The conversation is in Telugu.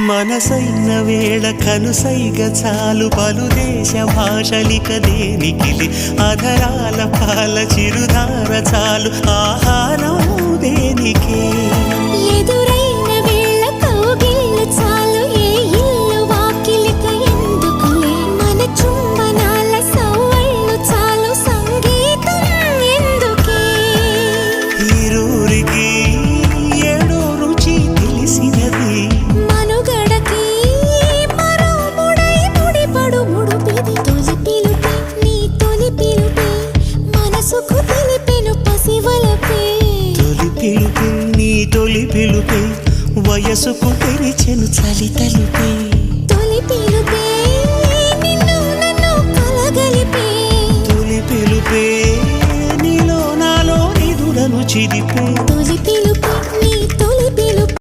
మనసైన వేళ కనుసైగ చాలు పలుదేశ భాషలిక దేనికిలి అధరాల పాల చిరుధార చాలు ఆహారం దేనికే ఎదురైన వేళ కౌగిళ్ళు చాలు ఏ ఇల్లు వాకిలిక ఎందుకులే మన చుంబనాల సవ్వళ్ళు చాలు సంగీతం ఎందుకే ఇరువురికి ఏడో రుచి తెలిసినది మనుగడకి మరో ముడై ముడిపడు ముడుపిది తొలి పిలుపే నీ తొలి పిలుపే మనసుకు తెలిపెను పసివలపే తొలి పిలుపే నీ తొలి పిలుపే వయసుకు తెరిచెను చలి తలుపే